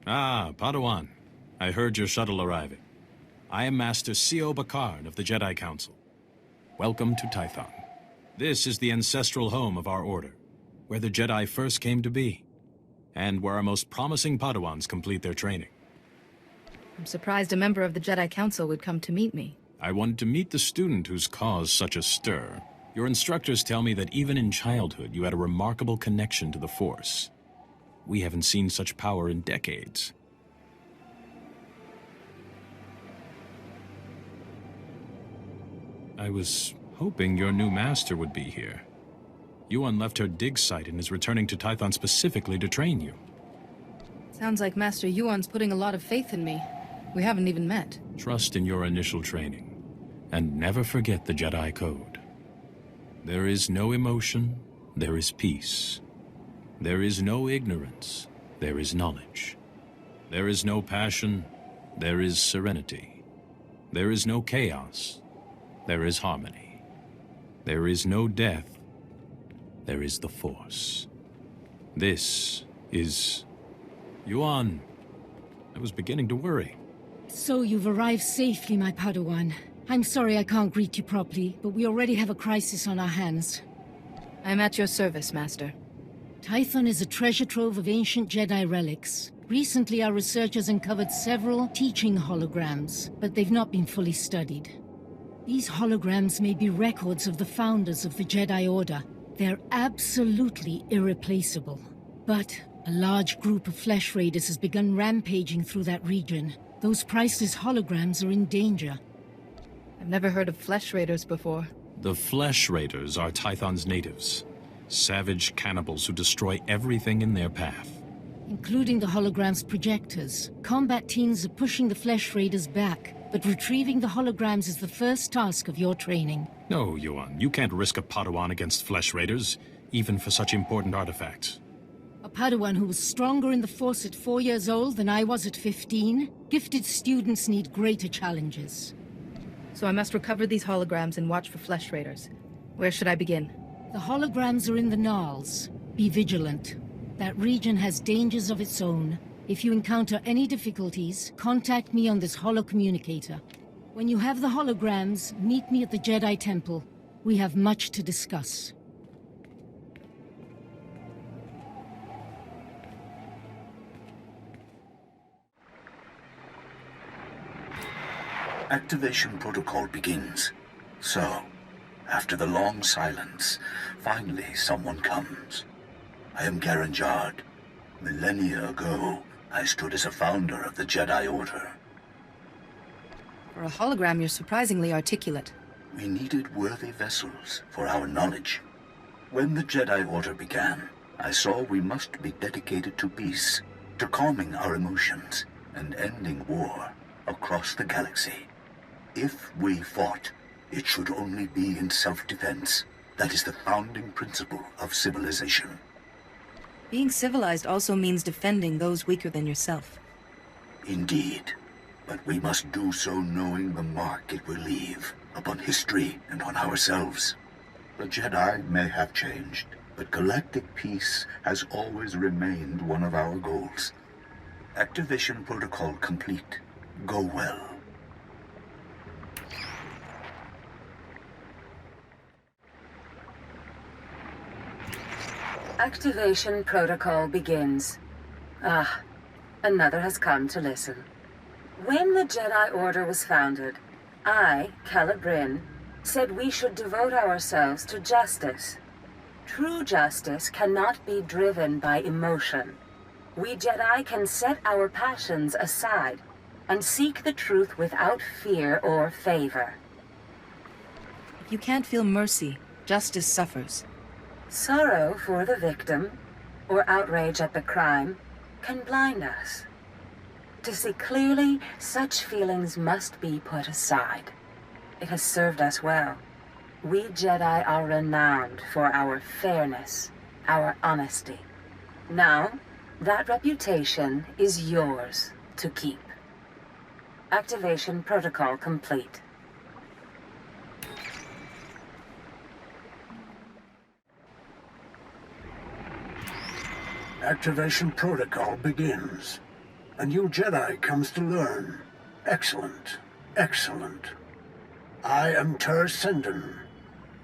Ah, Padawan. I heard your shuttle arriving. I am Master C.O. Bakard of the Jedi Council. Welcome to Tython. This is the ancestral home of our order, where the Jedi first came to be, and where our most promising Padawans complete their training. I'm surprised a member of the Jedi Council would come to meet me. I wanted to meet the student who's caused such a stir. Your instructors tell me that even in childhood you had a remarkable connection to the Force. We haven't seen such power in decades. I was hoping your new master would be here. Yuan left her dig site and is returning to Tython specifically to train you. Sounds like Master Yuan's putting a lot of faith in me. We haven't even met. Trust in your initial training, and never forget the Jedi Code. There is no emotion, there is peace. There is no ignorance, there is knowledge. There is no passion, there is serenity. There is no chaos, there is harmony. There is no death, there is the Force. This is... Yuan, I was beginning to worry. So you've arrived safely, my Padawan. I'm sorry I can't greet you properly, but we already have a crisis on our hands. I'm at your service, Master. Tython is a treasure trove of ancient Jedi relics. Recently, our researchers uncovered several teaching holograms, but they've not been fully studied. These holograms may be records of the founders of the Jedi Order. They're absolutely irreplaceable. But a large group of flesh raiders has begun rampaging through that region. Those priceless holograms are in danger. I've never heard of flesh raiders before. The Flesh Raiders are Tython's natives. Savage cannibals who destroy everything in their path. Including the hologram's projectors. Combat teams are pushing the Flesh Raiders back, but retrieving the holograms is the first task of your training. No, Yuan, you can't risk a Padawan against Flesh Raiders, even for such important artifacts. A Padawan who was stronger in the Force at 4 years old than I was at 15? Gifted students need greater challenges. So I must recover these holograms and watch for flesh raiders. Where should I begin? The holograms are in the Gnarls. Be vigilant. That region has dangers of its own. If you encounter any difficulties, contact me on this holocommunicator. When you have the holograms, meet me at the Jedi Temple. We have much to discuss. Activation protocol begins. So, after the long silence, finally someone comes. I am Garen Jard. Millennia ago, I stood as a founder of the Jedi Order. For a hologram, you're surprisingly articulate. We needed worthy vessels for our knowledge. When the Jedi Order began, I saw we must be dedicated to peace, to calming our emotions, and ending war across the galaxy. If we fought, it should only be in self-defense. That is the founding principle of civilization. Being civilized also means defending those weaker than yourself. Indeed. But we must do so knowing the mark it will leave upon history and on ourselves. The Jedi may have changed, but galactic peace has always remained one of our goals. Activation protocol complete. Go well. Activation protocol begins. Ah, another has come to listen. When the Jedi Order was founded, I, Calibrin, said we should devote ourselves to justice. True justice cannot be driven by emotion. We Jedi can set our passions aside and seek the truth without fear or favor. If you can't feel mercy, justice suffers. Sorrow for the victim, or outrage at the crime, can blind us. To see clearly, such feelings must be put aside. It has served us well. We Jedi are renowned for our fairness, our honesty. Now, that reputation is yours to keep. Activation protocol complete. Activation protocol begins. A new Jedi comes to learn. Excellent. Excellent. I am Ter Senden,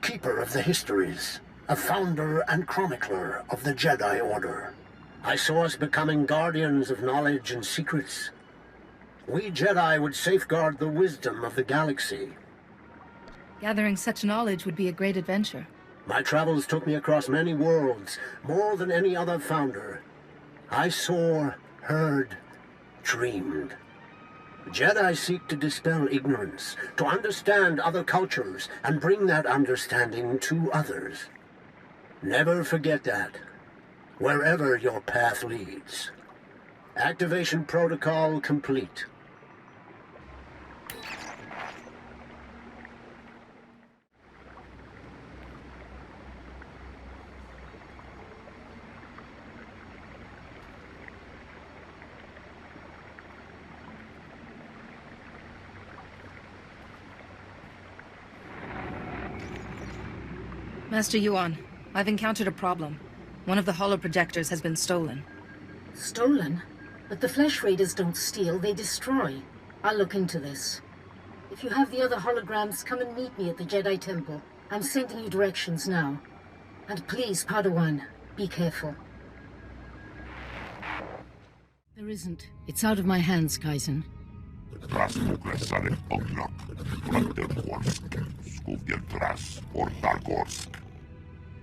Keeper of the Histories, a founder and chronicler of the Jedi Order. I saw us becoming guardians of knowledge and secrets. We Jedi would safeguard the wisdom of the galaxy. Gathering such knowledge would be a great adventure. My travels took me across many worlds, more than any other founder. I saw, heard, dreamed. Jedi seek to dispel ignorance, to understand other cultures, and bring that understanding to others. Never forget that, wherever your path leads. Activation protocol complete. Master Yuan, I've encountered a problem. One of the holoprojectors has been stolen. Stolen? But the Flesh Raiders don't steal, they destroy. I'll look into this. If you have the other holograms, come and meet me at the Jedi Temple. I'm sending you directions now. And please, Padawan, be careful. There isn't. It's out of my hands, Kaizen.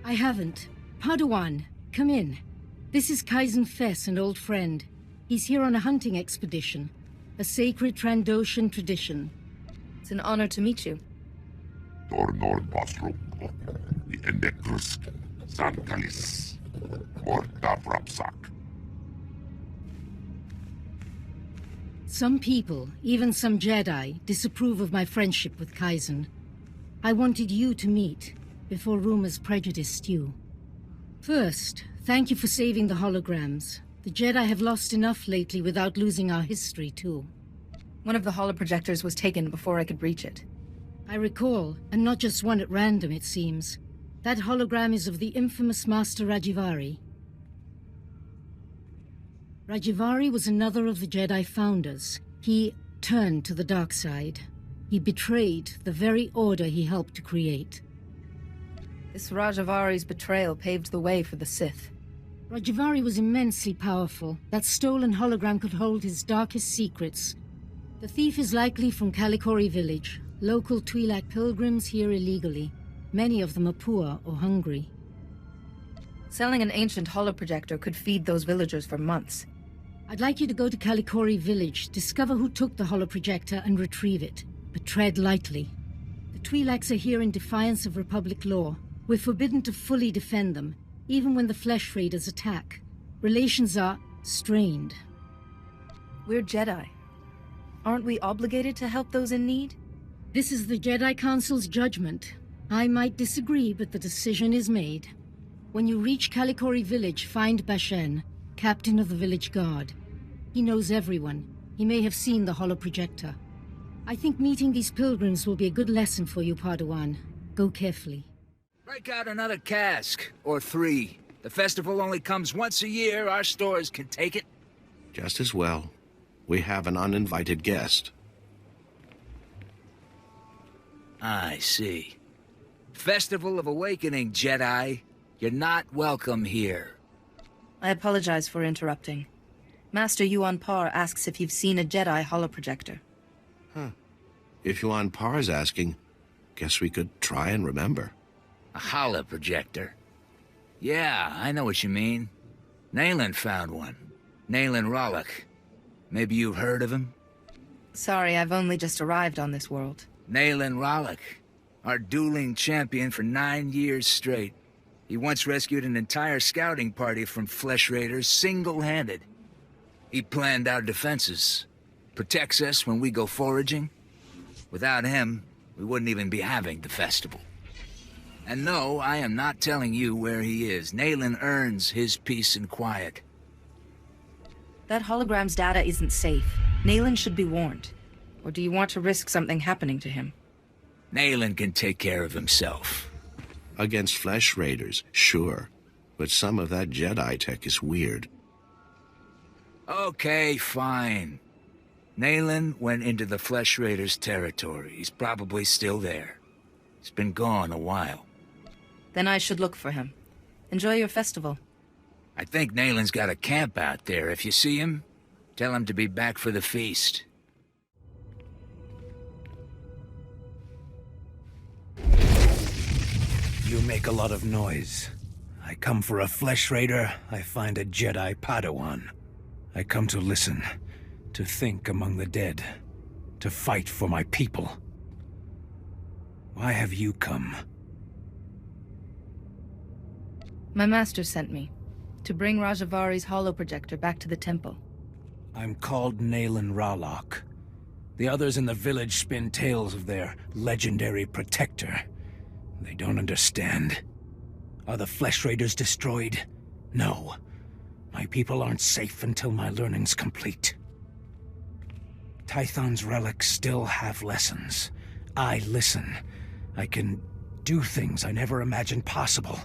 I haven't. Padawan, come in. This is Kaizen Fess, an old friend. He's here on a hunting expedition. A sacred Trandoshan tradition. It's an honor to meet you. Some people, even some Jedi, disapprove of my friendship with Kaizen. I wanted you to meet, before rumors prejudiced you. First, thank you for saving the holograms. The Jedi have lost enough lately without losing our history, too. One of the holoprojectors was taken before I could reach it. I recall, and not just one at random, it seems. That hologram is of the infamous Master Rajivari. Rajivari was another of the Jedi founders. He turned to the dark side. He betrayed the very order he helped to create. This Rajavari's betrayal paved the way for the Sith. Rajivari was immensely powerful. That stolen hologram could hold his darkest secrets. The thief is likely from Kalikori village. Local Twi'lek pilgrims here illegally. Many of them are poor or hungry. Selling an ancient holoprojector could feed those villagers for months. I'd like you to go to Kalikori village, discover who took the holoprojector and retrieve it. But tread lightly. The Twi'leks are here in defiance of Republic law. We're forbidden to fully defend them, even when the Flesh Raiders attack. Relations are strained. We're Jedi. Aren't we obligated to help those in need? This is the Jedi Council's judgment. I might disagree, but the decision is made. When you reach Kalikori village, find Bashen, captain of the village guard. He knows everyone. He may have seen the holoprojector. I think meeting these pilgrims will be a good lesson for you, Padawan. Go carefully. Break out another cask, or 3. The festival only comes once a year. Our stores can take it. Just as well. We have an uninvited guest. I see. Festival of Awakening, Jedi. You're not welcome here. I apologize for interrupting. Master Yuan Par asks if you've seen a Jedi holoprojector. Huh. If Yuan Par's asking, guess we could try and remember. A holoprojector? Yeah, I know what you mean. Nayland found one. Nayland Rollock. Maybe you've heard of him? Sorry, I've only just arrived on this world. Nayland Rollock. Our dueling champion for 9 years straight. He once rescued an entire scouting party from Flesh Raiders single-handed. He planned our defenses. Protects us when we go foraging. Without him, we wouldn't even be having the festival. And no, I am not telling you where he is. Nayland earns his peace and quiet. That hologram's data isn't safe. Nayland should be warned. Or do you want to risk something happening to him? Nayland can take care of himself. Against Flesh Raiders, sure. But some of that Jedi tech is weird. Okay, fine. Nayland went into the Flesh Raiders' territory. He's probably still there. He's been gone a while. Then I should look for him. Enjoy your festival. I think Nayland's got a camp out there. If you see him, tell him to be back for the feast. You make a lot of noise. I come for a Flesh Raider, I find a Jedi Padawan. I come to listen, to think among the dead, to fight for my people. Why have you come? My master sent me to bring Rajavari's holoprojector back to the temple. I'm called Nayland Ralok. The others in the village spin tales of their legendary protector. They don't understand. Are the Flesh Raiders destroyed? No. My people aren't safe until my learning's complete. Tython's relics still have lessons. I listen. I can do things I never imagined possible.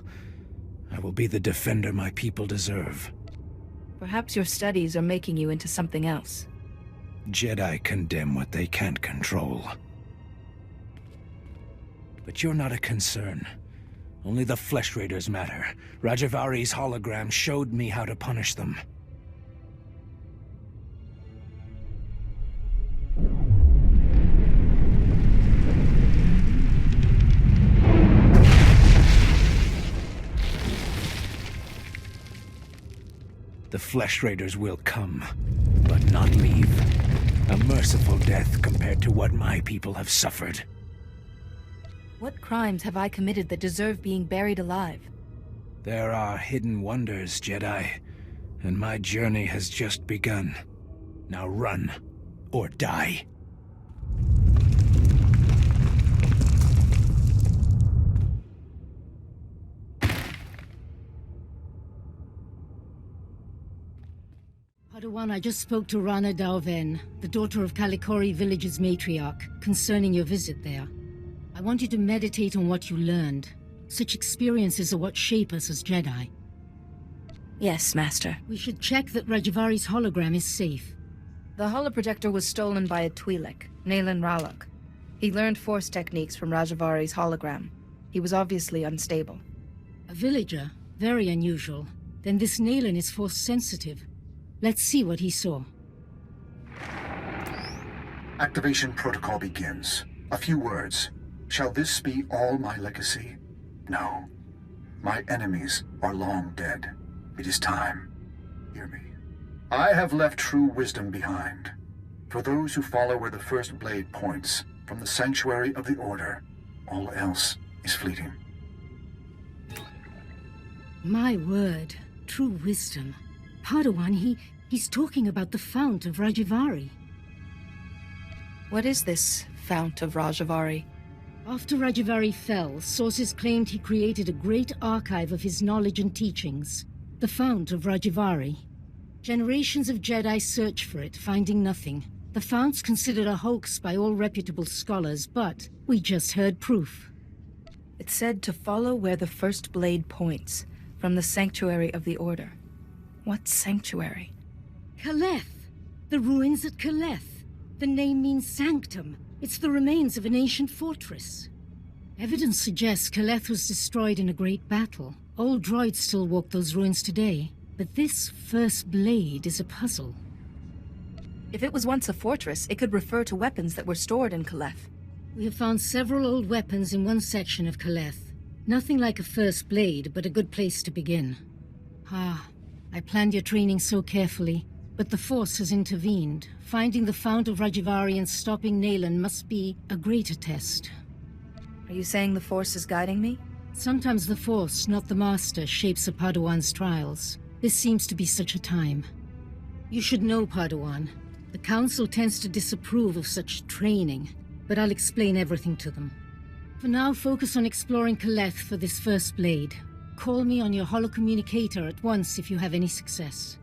I will be the defender my people deserve. Perhaps your studies are making you into something else. Jedi condemn what they can't control. But you're not a concern. Only the Flesh Raiders matter. Rajavari's hologram showed me how to punish them. The Flesh Raiders will come, but not leave. A merciful death compared to what my people have suffered. What crimes have I committed that deserve being buried alive? There are hidden wonders, Jedi, and my journey has just begun. Now run, or die. Padawan, I just spoke to Rana Dalven, the daughter of Kalikori village's matriarch, concerning your visit there. I want you to meditate on what you learned. Such experiences are what shape us as Jedi. Yes, Master. We should check that Rajavari's hologram is safe. The holoprojector was stolen by a Twi'lek, Nayland Ralok. He learned Force techniques from Rajavari's hologram. He was obviously unstable. A villager? Very unusual. Then this Nayland is Force sensitive. Let's see what he saw. Activation protocol begins. A few words. Shall this be all my legacy? No. My enemies are long dead. It is time. Hear me. I have left true wisdom behind. For those who follow where the first blade points, from the sanctuary of the Order, all else is fleeting. My word. True wisdom. Padawan, he's talking about the Fount of Rajavari. What is this Fount of Rajavari? After Rajavari fell, sources claimed he created a great archive of his knowledge and teachings. The Fount of Rajavari. Generations of Jedi search for it, finding nothing. The Fount's considered a hoax by all reputable scholars, but we just heard proof. It said to follow where the first blade points, from the sanctuary of the Order. What sanctuary? Kaleth! The ruins at Kaleth. The name means sanctum. It's the remains of an ancient fortress. Evidence suggests Kaleth was destroyed in a great battle. Old droids still walk those ruins today. But this first blade is a puzzle. If it was once a fortress, it could refer to weapons that were stored in Kaleth. We have found several old weapons in one section of Kaleth. Nothing like a first blade, but a good place to begin. I planned your training so carefully. But the Force has intervened. Finding the Fount of Rajavari and stopping Nayland must be a greater test. Are you saying the Force is guiding me? Sometimes the Force, not the Master, shapes a Padawan's trials. This seems to be such a time. You should know, Padawan. The Council tends to disapprove of such training, but I'll explain everything to them. For now, focus on exploring Kaleth for this first blade. Call me on your holocommunicator at once if you have any success.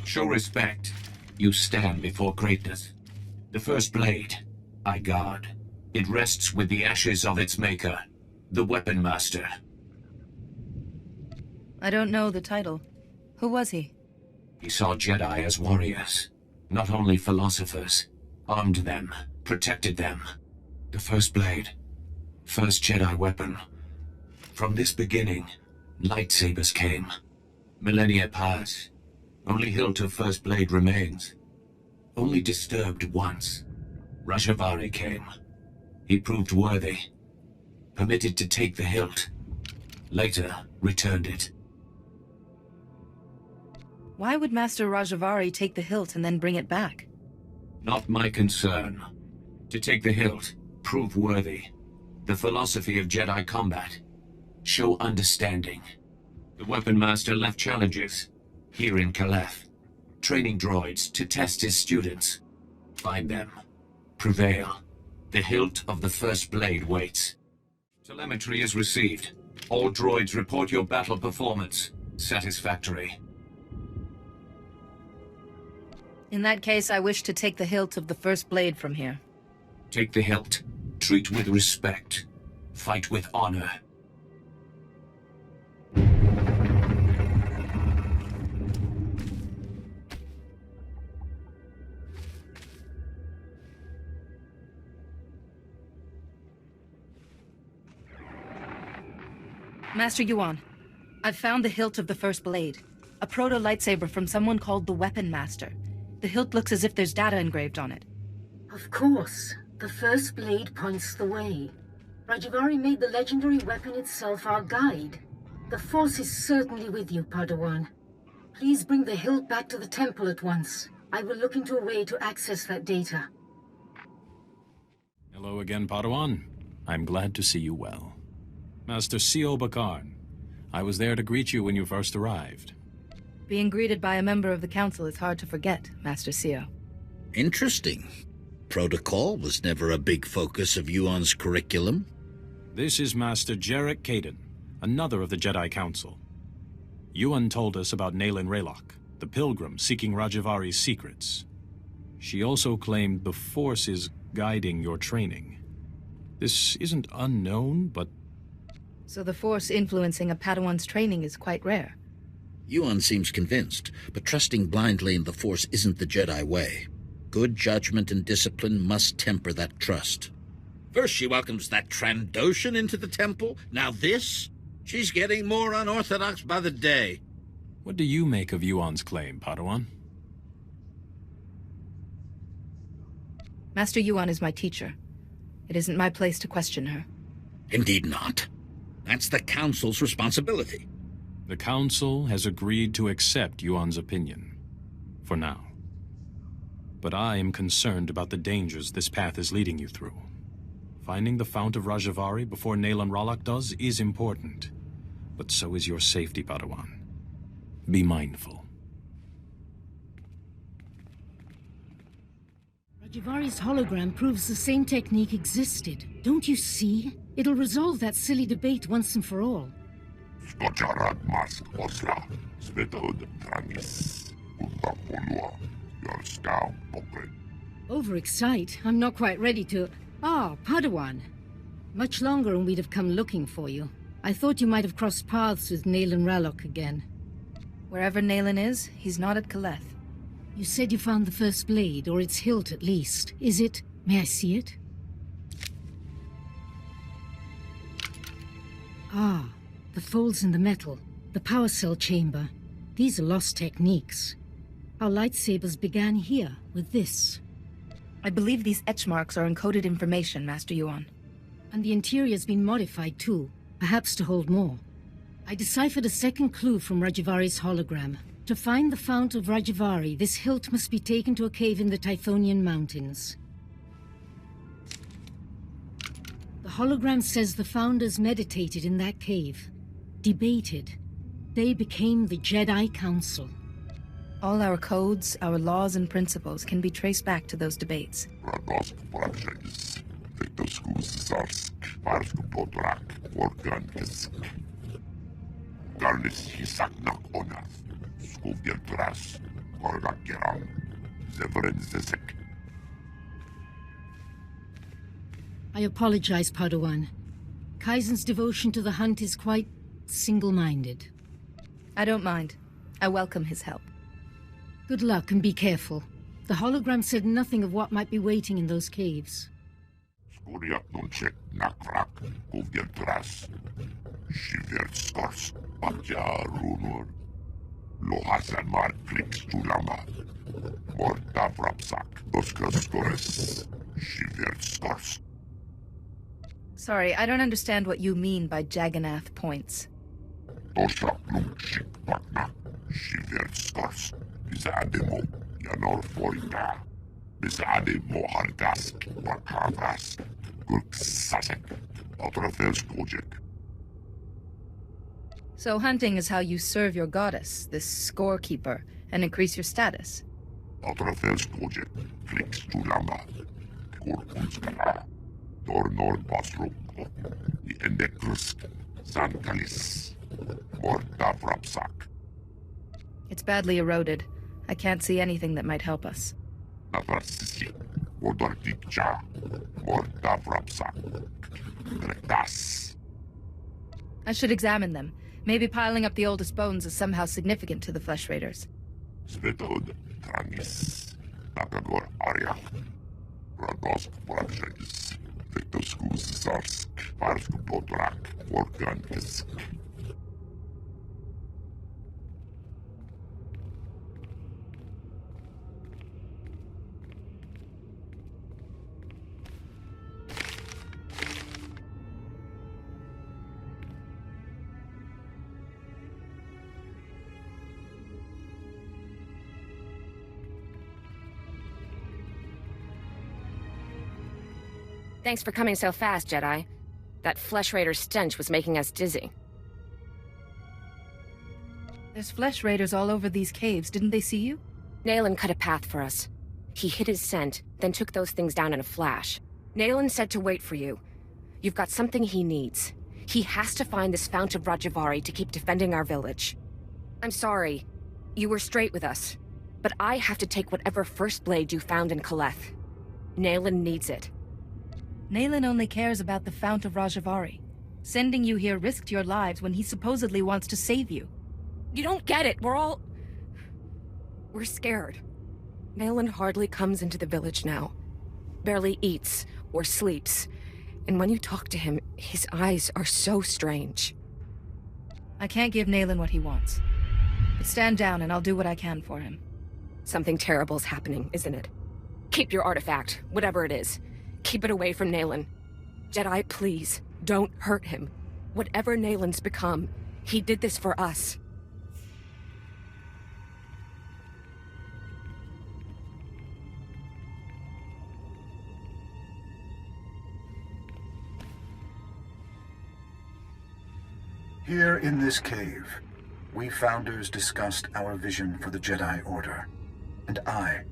Show respect. You stand before greatness. The first blade, I guard. It rests with the ashes of its maker, the Weapon Master. I don't know the title. Who was he? He saw Jedi as warriors, not only philosophers. Armed them, protected them. The first blade, first Jedi weapon. From this beginning, lightsabers came. Millennia pass. Only hilt of first blade remains. Only disturbed once. Rajavari came. He proved worthy. Permitted to take the hilt. Later, returned it. Why would Master Rajavari take the hilt and then bring it back? Not my concern. To take the hilt, prove worthy. The philosophy of Jedi combat. Show understanding. The Weapon Master left challenges, here in Caleth. Training droids to test his students. Find them. Prevail. The hilt of the first blade waits. Telemetry is received. All droids report your battle performance. Satisfactory. In that case, I wish to take the hilt of the first blade from here. Take the hilt. Treat with respect. Fight with honor. Master Yuan, I've found the hilt of the first blade. A proto-lightsaber from someone called the Weapon Master. The hilt looks as if there's data engraved on it. Of course. The first blade points the way. Rajavari made the legendary weapon itself our guide. The Force is certainly with you, Padawan. Please bring the hilt back to the temple at once. I will look into a way to access that data. Hello again, Padawan. I'm glad to see you well. Master Sio Bakarn, I was there to greet you when you first arrived. Being greeted by a member of the Council is hard to forget, Master Sio. Interesting. Protocol was never a big focus of Yuan's curriculum. This is Master Jarek Kaden, another of the Jedi Council. Yuan told us about Nayland Raylock, the pilgrim seeking Rajavari's secrets. She also claimed the Force is guiding your training. This isn't unknown, but... So the Force influencing a Padawan's training is quite rare. Yuan seems convinced, but trusting blindly in the Force isn't the Jedi way. Good judgment and discipline must temper that trust. First she welcomes that Trandoshan into the temple, now this? She's getting more unorthodox by the day. What do you make of Yuan's claim, Padawan? Master Yuan is my teacher. It isn't my place to question her. Indeed not. That's the Council's responsibility. The Council has agreed to accept Yuan's opinion. For now. But I am concerned about the dangers this path is leading you through. Finding the Fount of Rajavari before Nayland Raylock does is important. But so is your safety, Padawan. Be mindful. Rajavari's hologram proves the same technique existed. Don't you see? It'll resolve that silly debate once and for all. Overexcite? I'm not quite ready to... Ah, Padawan. Much longer and we'd have come looking for you. I thought you might have crossed paths with Nayland Raylock again. Wherever Nayland is, he's not at Caleth. You said you found the first blade, or its hilt at least. Is it... May I see it? Ah, the folds in the metal. The power cell chamber. These are lost techniques. Our lightsabers began here, with this. I believe these etch marks are encoded information, Master Yuan. And the interior's been modified too, perhaps to hold more. I deciphered a second clue from Rajavari's hologram. To find the Fount of Rajavari, this hilt must be taken to a cave in the Tythonian Mountains. The hologram says the Founders meditated in that cave. Debated. They became the Jedi Council. All our codes, our laws and principles can be traced back to those debates. I apologize, Padawan. Kaizen's devotion to the hunt is quite single-minded. I don't mind. I welcome his help. Good luck and be careful. The hologram said nothing of what might be waiting in those caves. Sorry, I don't understand what you mean by Jagannath points. So hunting is how you serve your goddess, this scorekeeper, and increase your status. It's badly eroded. I can't see anything that might help us. I should examine them. Maybe piling up the oldest bones is somehow significant to the Flesh Raiders. Thanks for coming so fast, Jedi. That Flesh Raider stench was making us dizzy. There's Flesh Raiders all over these caves. Didn't they see you? Nayland cut a path for us. He hid his scent, then took those things down in a flash. Nayland said to wait for you. You've got something he needs. He has to find this Fount of Rajavari to keep defending our village. I'm sorry. You were straight with us. But I have to take whatever First Blade you found in Kaleth. Nayland needs it. Nayland only cares about the Fount of Rajavari. Sending you here risked your lives when he supposedly wants to save you. You don't get it. We're scared. Nayland hardly comes into the village now. Barely eats or sleeps. And when you talk to him, his eyes are so strange. I can't give Nayland what he wants. But stand down and I'll do what I can for him. Something terrible's happening, isn't it? Keep your artifact, whatever it is. Keep it away from Nayland. Jedi, please, don't hurt him. Whatever Nayland's become, he did this for us. Here in this cave, we Founders discussed our vision for the Jedi Order. And I,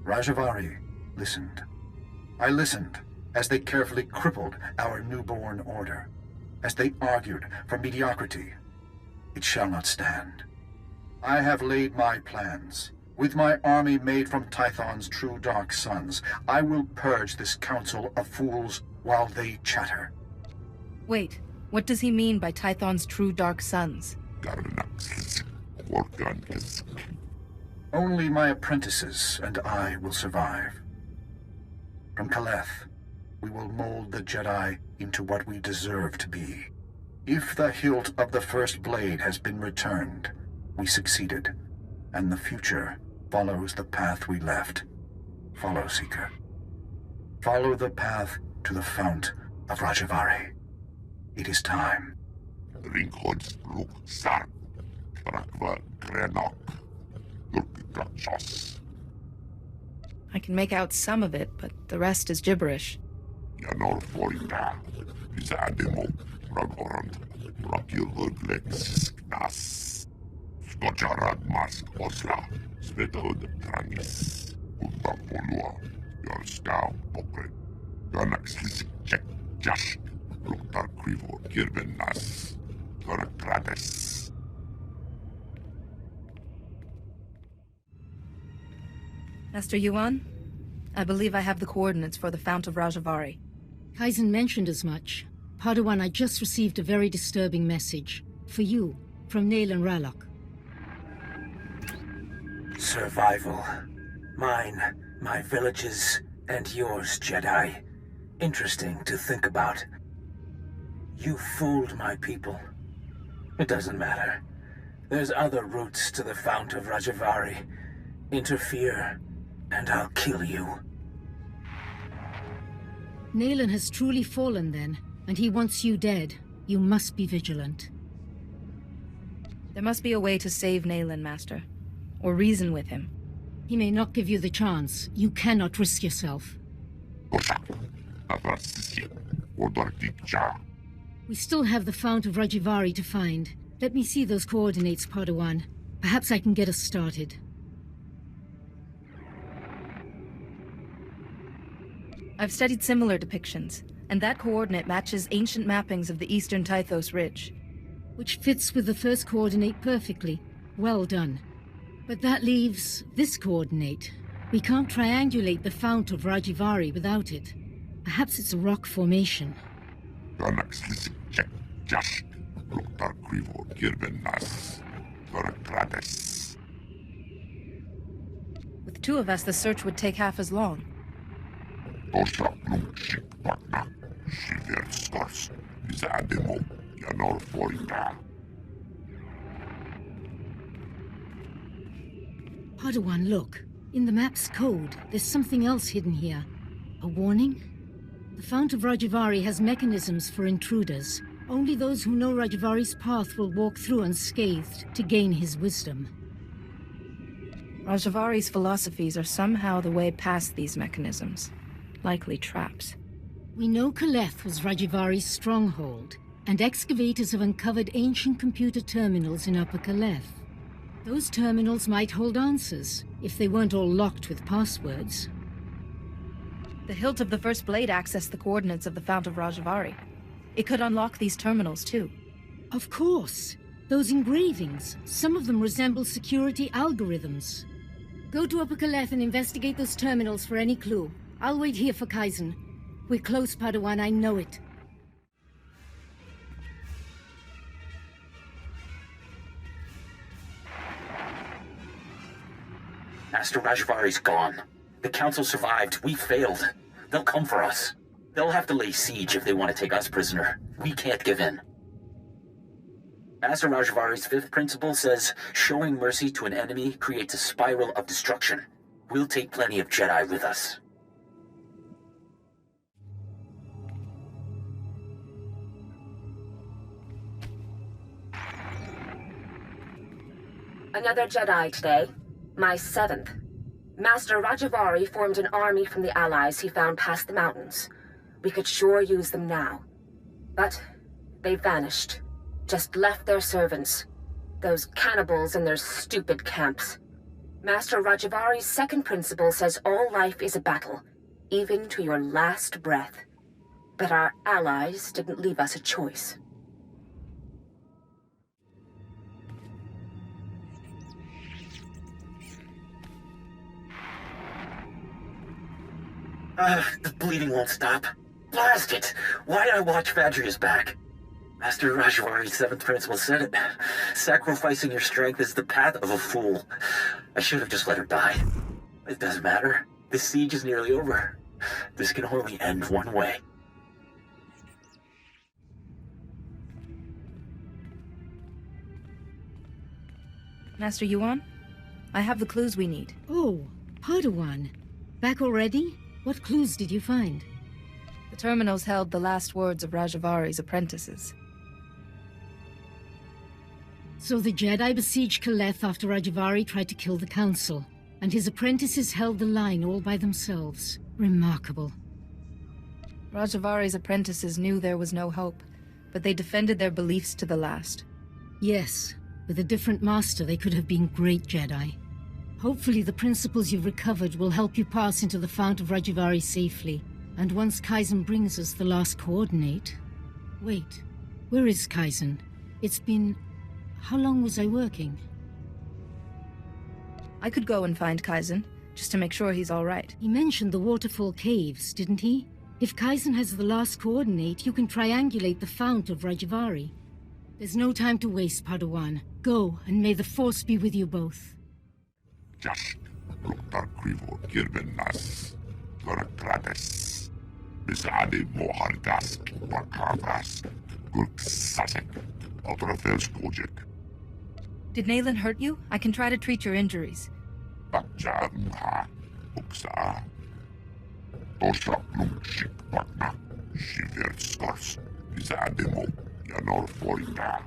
Rajavari, listened. I listened as they carefully crippled our newborn order, as they argued for mediocrity. It shall not stand. I have laid my plans. With my army made from Tython's true dark sons, I will purge this council of fools while they chatter. Wait, what does he mean by Tython's true dark sons? Only my apprentices and I will survive. From Kaleth, we will mold the Jedi into what we deserve to be. If the hilt of the First Blade has been returned, we succeeded, and the future follows the path we left. Follow, Seeker. Follow the path to the Fount of Rajavari. It is time. I can make out some of it, but the rest is gibberish. Master Yuan, I believe I have the coordinates for the Fount of Rajavari. Kaizen mentioned as much. Padawan, I just received a very disturbing message. For you, from Nayland Ralok. survival. Mine, my villages, and yours, Jedi. Interesting to think about. You fooled my people. It doesn't matter. There's other routes to the Fount of Rajavari. Interfere, and I'll kill you. Naylan has truly fallen then, and he wants you dead. You must be vigilant. There must be a way to save Naylan, Master. Or reason with him. He may not give you the chance. You cannot risk yourself. We still have the Fount of Rajavari to find. Let me see those coordinates, Padawan. Perhaps I can get us started. I've studied similar depictions, and that coordinate matches ancient mappings of the eastern Tythos Ridge. Which fits with the first coordinate perfectly. Well done. But that leaves this coordinate. We can't triangulate the Fount of Rajavari without it. Perhaps it's a rock formation. With two of us, the search would take half as long. Padawan, look. In the map's code, there's something else hidden here. A warning? The Fount of Rajavari has mechanisms for intruders. Only those who know Rajavari's path will walk through unscathed to gain his wisdom. Rajavari's philosophies are somehow the way past these mechanisms. Likely traps. We know Kaleth was Rajavari's stronghold, and excavators have uncovered ancient computer terminals in Upper Kaleth. Those terminals might hold answers, if they weren't all locked with passwords. The hilt of the First Blade accessed the coordinates of the Fount of Rajavari. It could unlock these terminals, too. Of course. Those engravings, some of them resemble security algorithms. Go to Upper Kaleth and investigate those terminals for any clue. I'll wait here for Kaizen. We're close, Padawan, I know it. Master Rajavari's gone. The Council survived. We failed. They'll come for us. They'll have to lay siege if they want to take us prisoner. We can't give in. Master Rajavari's fifth principle says, showing mercy to an enemy creates a spiral of destruction. We'll take plenty of Jedi with us. Another Jedi today. My seventh. Master Rajavari formed an army from the allies he found past the mountains. We could sure use them now. But they vanished. Just left their servants. Those cannibals in their stupid camps. Master Rajavari's second principle says all life is a battle, even to your last breath. But our allies didn't leave us a choice. The bleeding won't stop. Blast it! Why'd I watch Vadria's back? Master Rajavari's seventh principle said it. Sacrificing your strength is the path of a fool. I should have just let her die. It doesn't matter. This siege is nearly over. This can only end one way. Master Yuan? I have the clues we need. Oh, Padawan. Back already? What clues did you find? The terminals held the last words of Rajavari's apprentices. So the Jedi besieged Kaleth after Rajavari tried to kill the Council, and his apprentices held the line all by themselves. Remarkable. Rajavari's apprentices knew there was no hope, but they defended their beliefs to the last. Yes, with a different master they could have been great Jedi. Hopefully the principles you've recovered will help you pass into the Fount of Rajavari safely. And once Kaizen brings us the last coordinate... Wait, where is Kaizen? It's been... How long was I working? I could go and find Kaizen, just to make sure he's all right. He mentioned the waterfall caves, didn't he? If Kaizen has the last coordinate, you can triangulate the Fount of Rajavari. There's no time to waste, Padawan. Go, and may the Force be with you both. Jash, Luktar Krivo, Kirbenas, Gorakrades, Bisade Mohargas, Bakavas, Gurk Sasek, Otrafels Kojek, Did Nayland hurt you? I can try to treat your injuries. Bakja Mha, Uksa, Tosha Plumshik Bakna, Shiver Skors, Bisademo, Yanor Forinda.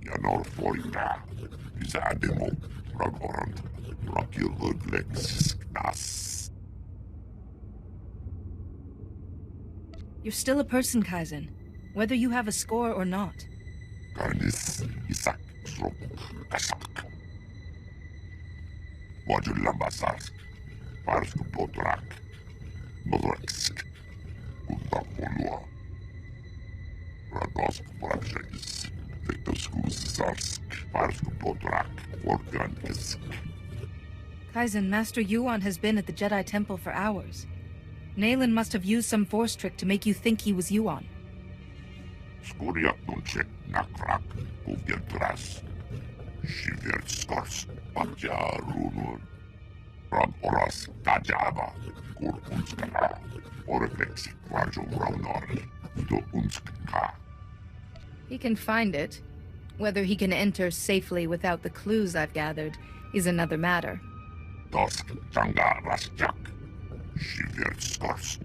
Yanor Forinda, Bisademo, Ragorand, Rakil Lex Nas. You're still a person, Kaizen, whether you have a score or not. Karnis, Isak, Srok, Kasak. Wajul Lambasarsk, Parsk Potrak, Bodraksk, Kuntapolua, Radosk Prakshakis, Vektoskuz Sarsk, Parsk Potrak, Organkisk. Kaizen, Master Yuan has been at the Jedi Temple for hours. Nayland must have used some force trick to make you think he was Yuan. Skuriak Nunchek, Nakrak, Kuvgentras, Shiver Skors, Patja Runur, Rad Oras, Tajaba, Kur Unskala, Oreflex, Rajo Raunor, Do Unskka. He can find it. Whether he can enter safely without the clues I've gathered is another matter. Dosk, Tanga Rasjak, Shiver Skors,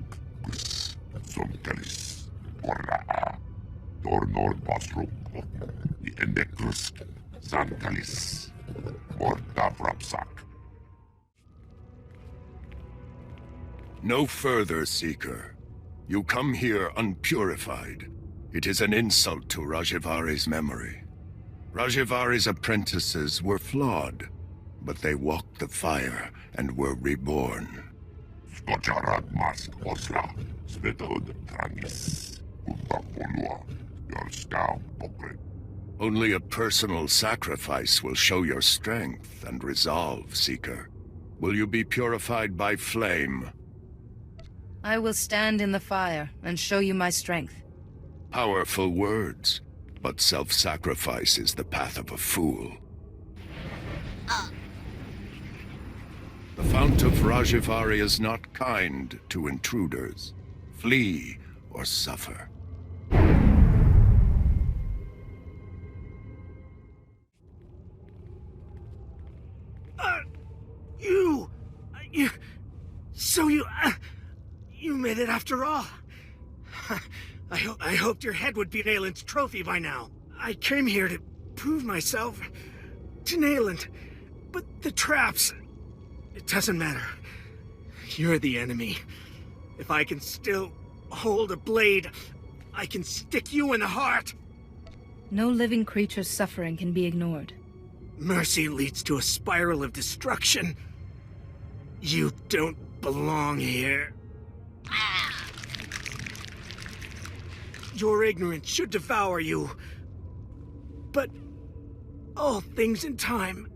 Kus, Zonkelis, Orra, Dornor Basruk, the Endekrusk, Zankalis, Mordavrapsak. No further, Seeker. You come here unpurified. It is an insult to Rajivari's memory. Rajivari's apprentices were flawed, but they walked the fire and were reborn. Skocharad Mask Osla, Svetod Trangis, Kuntapolua, Yorskau Pokre. Only a personal sacrifice will show your strength and resolve, Seeker. Will you be purified by flame? I will stand in the fire and show you my strength. Powerful words, but self-sacrifice is the path of a fool. The Fount of Rajivari is not kind to intruders. Flee or suffer. You made it after all. I hoped your head would be Nayland's trophy by now. I came here to prove myself to Nayland, but the traps... It doesn't matter. You're the enemy. If I can still hold a blade, I can stick you in the heart. No living creature's suffering can be ignored. Mercy leads to a spiral of destruction. You don't belong here. Your ignorance should devour you. But all things in time.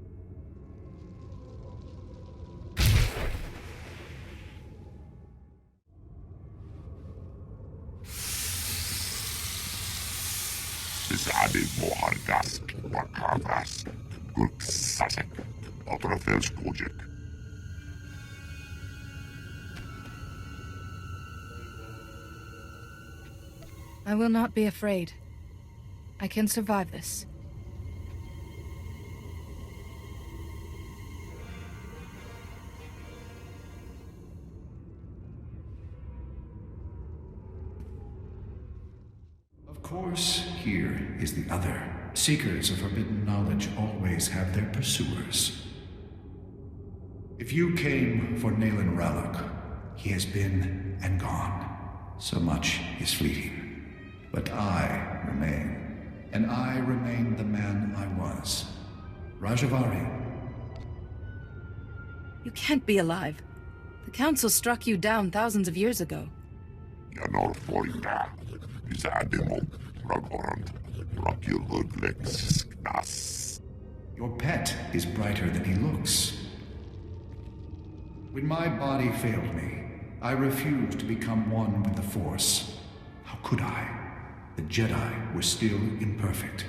Bisade Mohargas, Bakavas, Gurk Sasek, Otrafels Kojek. I will not be afraid. I can survive this. Of course, here is the other. Seekers of forbidden knowledge always have their pursuers. If you came for Nayland Rallock, he has been and gone. So much is fleeting. But I remain, and I remain the man I was. Rajivari. You can't be alive. The Council struck you down thousands of years ago. Yanor Forinda, Bisademo, Ragorand, Rakil Lex Nas. Your pet is brighter than he looks. When my body failed me, I refused to become one with the Force. How could I? The Jedi were still imperfect.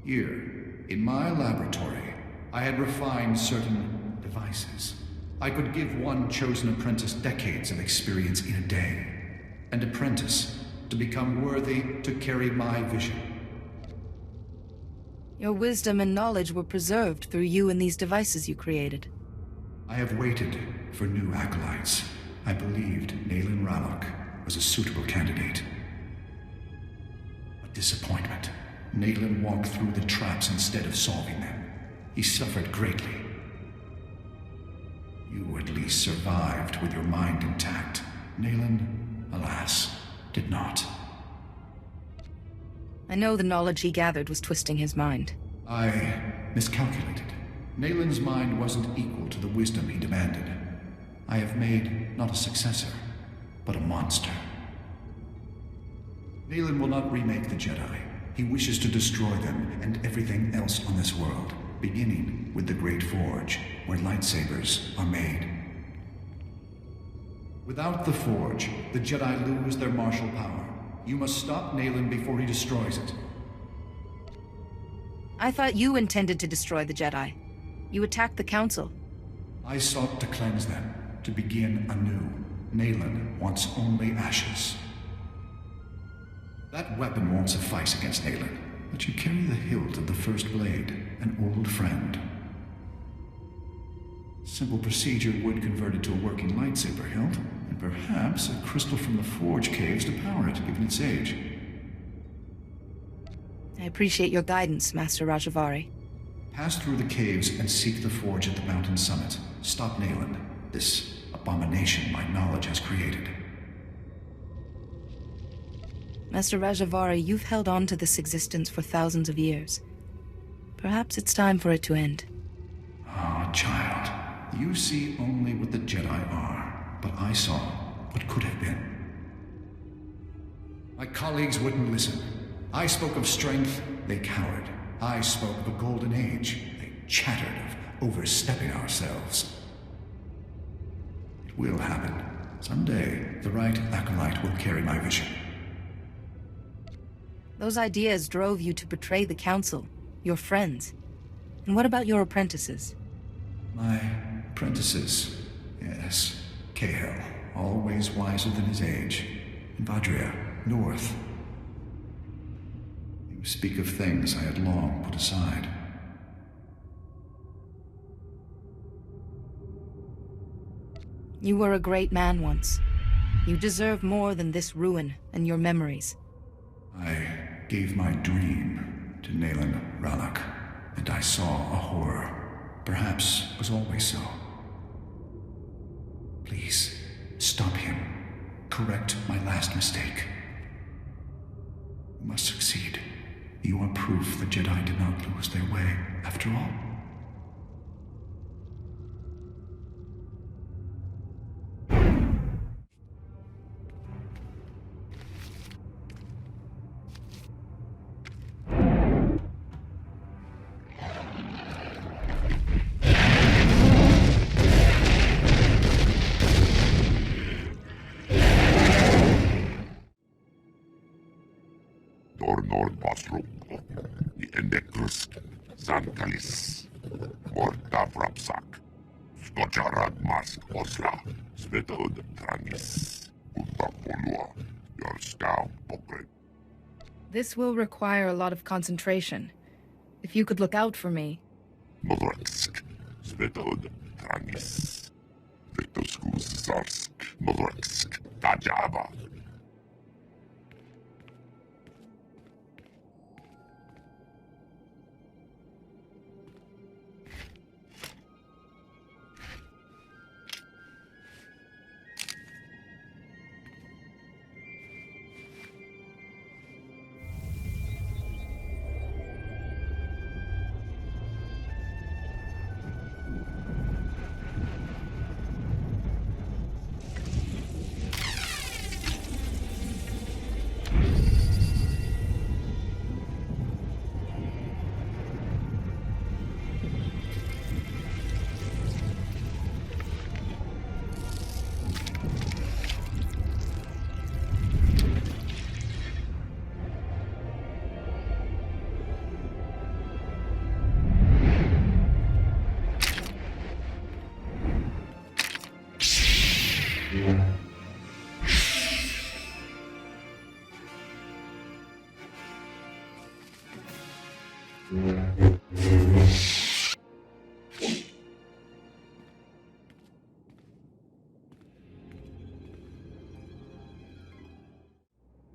Here, in my laboratory, I had refined certain devices. I could give one chosen apprentice decades of experience in a day. An apprentice to become worthy to carry my vision. Your wisdom and knowledge were preserved through you and these devices you created. I have waited for new acolytes. I believed Nayland Rallock was a suitable candidate. A disappointment. Nayland walked through the traps instead of solving them. He suffered greatly. You at least survived with your mind intact. Nayland, alas, did not. I know the knowledge he gathered was twisting his mind. I miscalculated. Nayland's mind wasn't equal to the wisdom he demanded. I have made not a successor, but a monster. Nayland will not remake the Jedi. He wishes to destroy them and everything else on this world, beginning with the Great Forge, where lightsabers are made. Without the Forge, the Jedi lose their martial power. You must stop Nayland before he destroys it. I thought you intended to destroy the Jedi. You attacked the Council. I sought to cleanse them, to begin anew. Nayland wants only ashes. That weapon won't suffice against Nayland, but you carry the hilt of the First Blade, an old friend. Simple procedure would convert it to a working lightsaber hilt, and perhaps a crystal from the Forge caves to power it, given its age. I appreciate your guidance, Master Rajavari. Pass through the caves and seek the Forge at the mountain summit. Stop Nayland, this abomination my knowledge has created. Master Rajavari, you've held on to this existence for thousands of years. Perhaps it's time for it to end. Ah, child. You see only what the Jedi are, but I saw what could have been. My colleagues wouldn't listen. I spoke of strength, they cowered. I spoke of a golden age, they chattered of overstepping ourselves. It will happen. Someday, the right acolyte will carry my vision. Those ideas drove you to betray the Council, your friends. And what about your apprentices? My apprentices, yes. Cahill, always wiser than his age. And Vadria, north. You speak of things I had long put aside. You were a great man once. You deserve more than this ruin and your memories. I gave my dream to Nayland Rallock, and I saw a horror. Perhaps was always so. Please, stop him. Correct my last mistake. You must succeed. You are proof the Jedi did not lose their way, after all. Dornor Basrum, Endecrus, Zankalis, Morta Vrapsak, Skojarad Mask Osla, Svetod Tranis, Untapolua, Yorskau Pokret. This will require a lot of concentration. If you could look out for me. Nodorsk, Svetod Tranis, Vetoskus Zarsk, Nodorsk, Tajaba.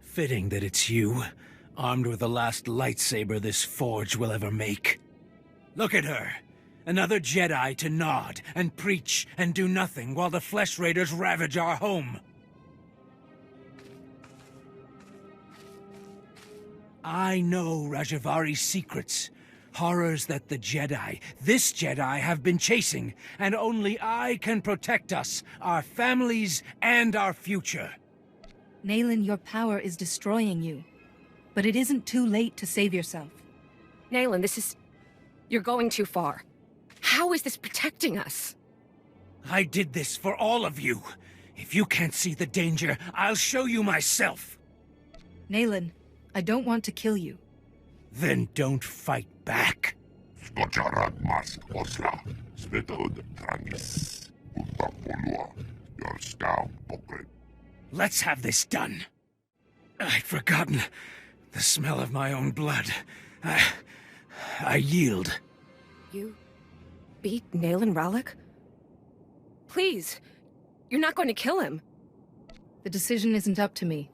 Fitting that it's you, armed with the last lightsaber this forge will ever make. Look at her! Another Jedi to nod and preach and do nothing while the Flesh Raiders ravage our home. I know Rajavari's secrets. Horrors that the Jedi, this Jedi, have been chasing, and only I can protect us, our families, and our future. Nayland, your power is destroying you. But it isn't too late to save yourself. Nayland, this is... You're going too far. How is this protecting us? I did this for all of you. If you can't see the danger, I'll show you myself. Nayland, I don't want to kill you. Then don't fight back. Let's have this done. I'd forgotten the smell of my own blood. I yield. You beat Nayland Ralloc? Please, you're not going to kill him. The decision isn't up to me.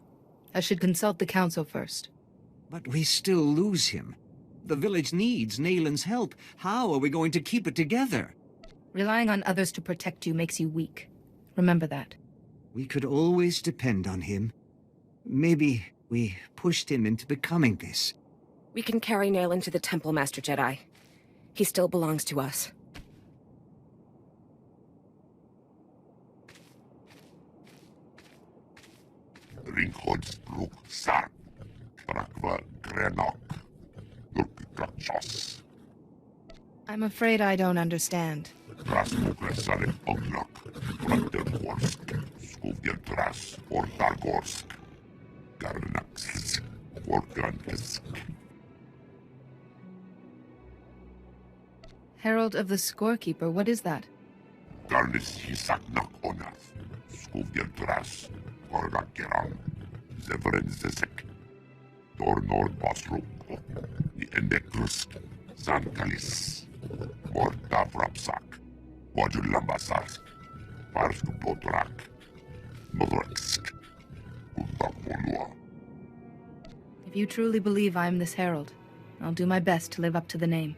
I should consult the council first. But we still lose him. The village needs Nayland's help. How are we going to keep it together? Relying on others to protect you makes you weak. Remember that. We could always depend on him. Maybe we pushed him into becoming this. We can carry Nayland to the temple, Master Jedi. He still belongs to us. I'm afraid I don't understand. Herald of the Scorekeeper, what is that? If you truly believe I'm this herald, I'll do my best to live up to the name.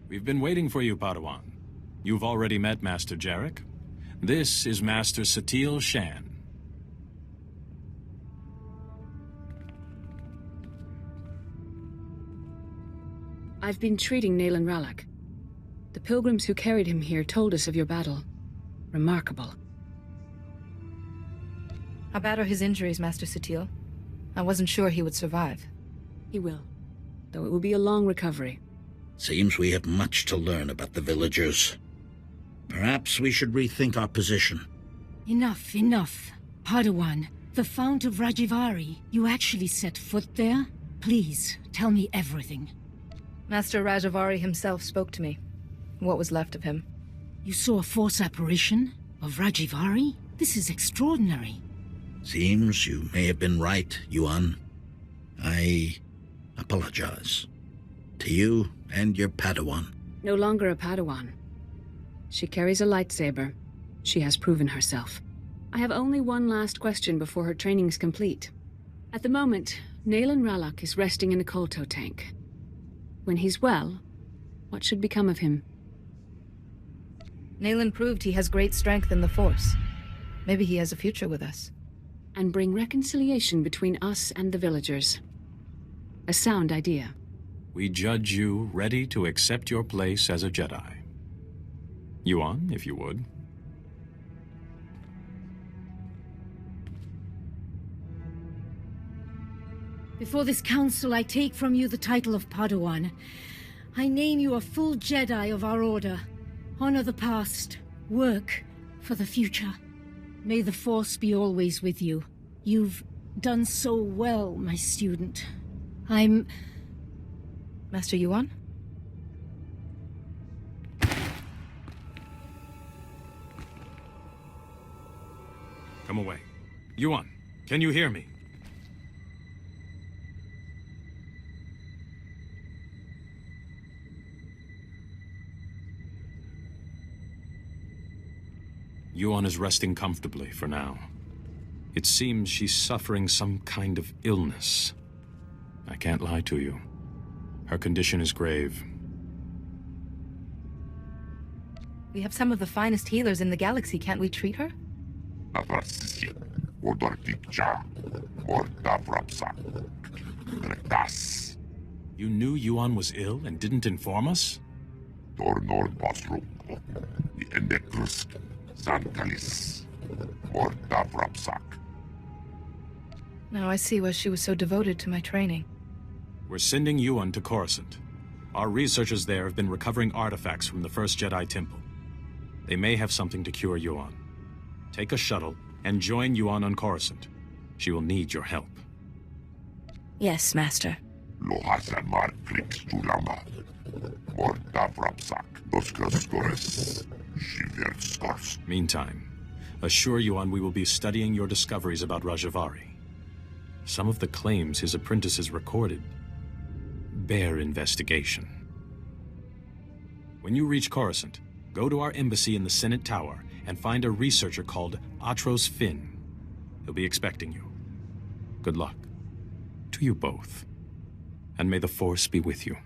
We've been waiting for you, Padawan. You've already met Master Jarek. This is Master Satele Shan. I've been treating Nayland Ralloc. The pilgrims who carried him here told us of your battle. Remarkable. How bad are his injuries, Master Satele? I wasn't sure he would survive. He will, though it will be a long recovery. Seems we have much to learn about the villagers. Perhaps we should rethink our position. Enough, enough. Padawan, the Fount of Rajivari, you actually set foot there? Please, tell me everything. Master Rajavari himself spoke to me. What was left of him. You saw a force apparition? Of Rajivari? This is extraordinary. Seems you may have been right, Yuan. I apologize. To you and your Padawan. No longer a Padawan. She carries a lightsaber. She has proven herself. I have only one last question before her training's complete. At the moment, Nayland Ralloc is resting in a Kolto tank. When he's well, what should become of him? Nayland proved he has great strength in the Force. Maybe he has a future with us. And bring reconciliation between us and the villagers. A sound idea. We judge you ready to accept your place as a Jedi. Yuan, if you would. Before this council, I take from you the title of Padawan. I name you a full Jedi of our order. Honor the past. Work for the future. May the Force be always with you. You've done so well, my student. Master Yuan? Come away. Yuan, can you hear me? Yuan is resting comfortably for now. It seems she's suffering some kind of illness. I can't lie to you. Her condition is grave. We have some of the finest healers in the galaxy. Can't we treat her? You knew Yuan was ill and didn't inform us? Now I see why she was so devoted to my training. We're sending Yuan to Coruscant. Our researchers there have been recovering artifacts from the first Jedi Temple. They may have something to cure Yuan. Take a shuttle and join Yuan on Coruscant. She will need your help. Yes, Master. Meantime, assure Yuan we will be studying your discoveries about Rajavari. Some of the claims his apprentices recorded bear investigation. When you reach Coruscant, go to our embassy in the Senate Tower and find a researcher called Atros Finn. He'll be expecting you. Good luck. To you both. And may the Force be with you.